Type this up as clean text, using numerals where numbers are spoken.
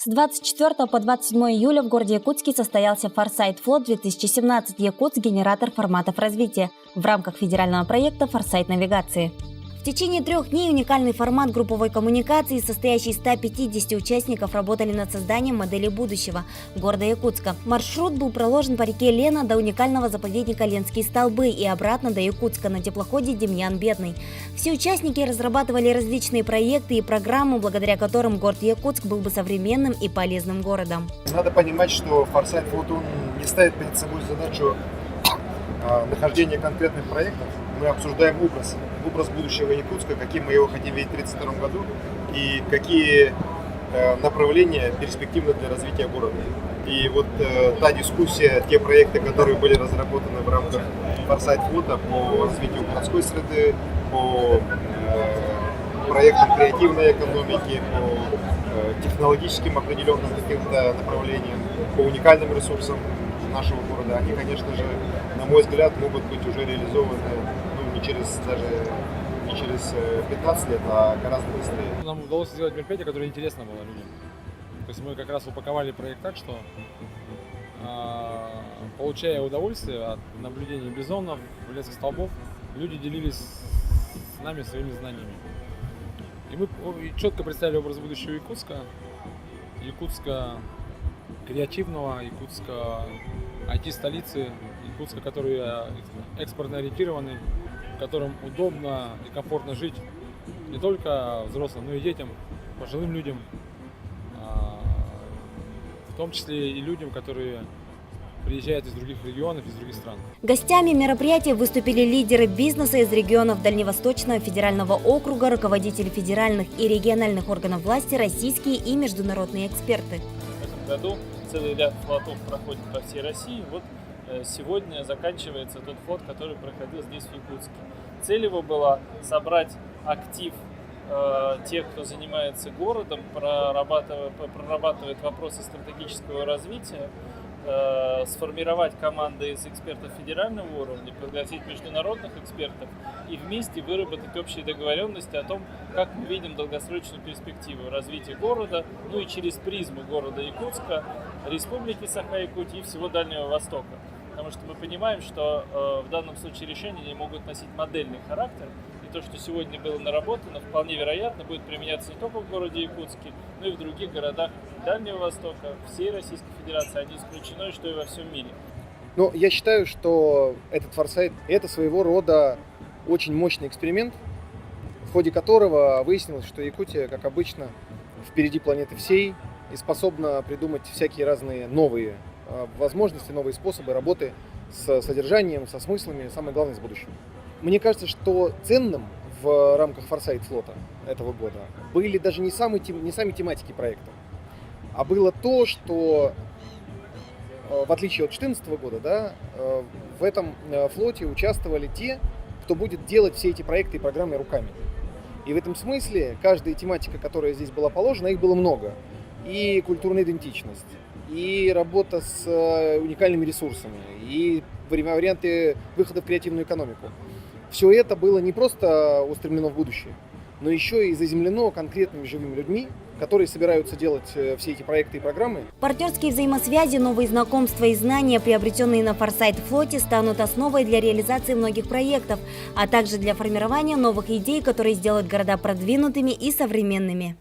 С 24 по 27 июля в городе Якутске состоялся Форсайт Флот 2017 Якутск генератор форматов развития в рамках федерального проекта «Форсайт навигации». В течение 3 дней уникальный формат групповой коммуникации, состоящий из 150 участников, работали над созданием модели будущего города Якутска. Маршрут был проложен по реке Лена до уникального заповедника Ленские столбы и обратно до Якутска на теплоходе Демьян Бедный. Все участники разрабатывали различные проекты и программы, благодаря которым город Якутск был бы современным и полезным городом. Надо понимать, что Форсайт Флот не ставит перед собой задачу нахождения конкретных проектов. Мы обсуждаем образ будущего Якутска, каким мы его хотим видеть в 1932 году и какие направления перспективны для развития города. И вот та дискуссия, те проекты, которые были разработаны в рамках Форсайт Флота по развитию городской среды, по проектам креативной экономики, по технологическим определенным каким-то направлениям, по уникальным ресурсам нашего города, они, конечно же, на мой взгляд, могут быть уже реализованы не через 15 лет, а гораздо быстрее. Нам удалось сделать мероприятие, которое интересно было людям. То есть мы как раз упаковали проект так, что получая удовольствие от наблюдения бизонов, лесных столбов, люди делились с нами своими знаниями. И мы четко представили образ будущего Якутска креативного, Якутска IT-столицы, Якутска, который экспортно ориентированный, в котором удобно и комфортно жить не только взрослым, но и детям, пожилым людям, в том числе и людям, которые приезжают из других регионов, из других стран. Гостями мероприятия выступили лидеры бизнеса из регионов Дальневосточного федерального округа, руководители федеральных и региональных органов власти, российские и международные эксперты. В этом году целый ряд флотов проходит по всей России. Вот сегодня заканчивается тот флот, который проходил здесь, в Якутске. Цель его была собрать актив тех, кто занимается городом, прорабатывает вопросы стратегического развития, сформировать команды из экспертов федерального уровня, пригласить международных экспертов и вместе выработать общие договоренности о том, как мы видим долгосрочную перспективу развития города, ну и через призму города Якутска, Республики Саха-Якутия и всего Дальнего Востока. Потому что мы понимаем, что в данном случае решения не могут носить модельный характер, и то, что сегодня было наработано, вполне вероятно будет применяться не только в городе Якутске, но и в других городах Дальнего Востока, всей Российской Федерации, а не исключено, что и во всем мире. Но я считаю, что этот форсайт – это своего рода очень мощный эксперимент, в ходе которого выяснилось, что Якутия, как обычно, впереди планеты всей и способна придумать всякие разные новые возможности, новые способы работы с содержанием, со смыслами, самое главное, с будущим. Мне кажется, что ценным в рамках Форсайт Флота этого года были даже не сами тематики проекта, а было то, что в отличие от 2014 года, в этом флоте участвовали те, кто будет делать все эти проекты и программы руками. И в этом смысле каждая тематика, которая здесь была положена, их было много. И культурная идентичность, и работа с уникальными ресурсами, и варианты выхода в креативную экономику. Все это было не просто устремлено в будущее, но еще и заземлено конкретными живыми людьми, которые собираются делать все эти проекты и программы. Партнерские взаимосвязи, новые знакомства и знания, приобретенные на Форсайт Флоте, станут основой для реализации многих проектов, а также для формирования новых идей, которые сделают города продвинутыми и современными.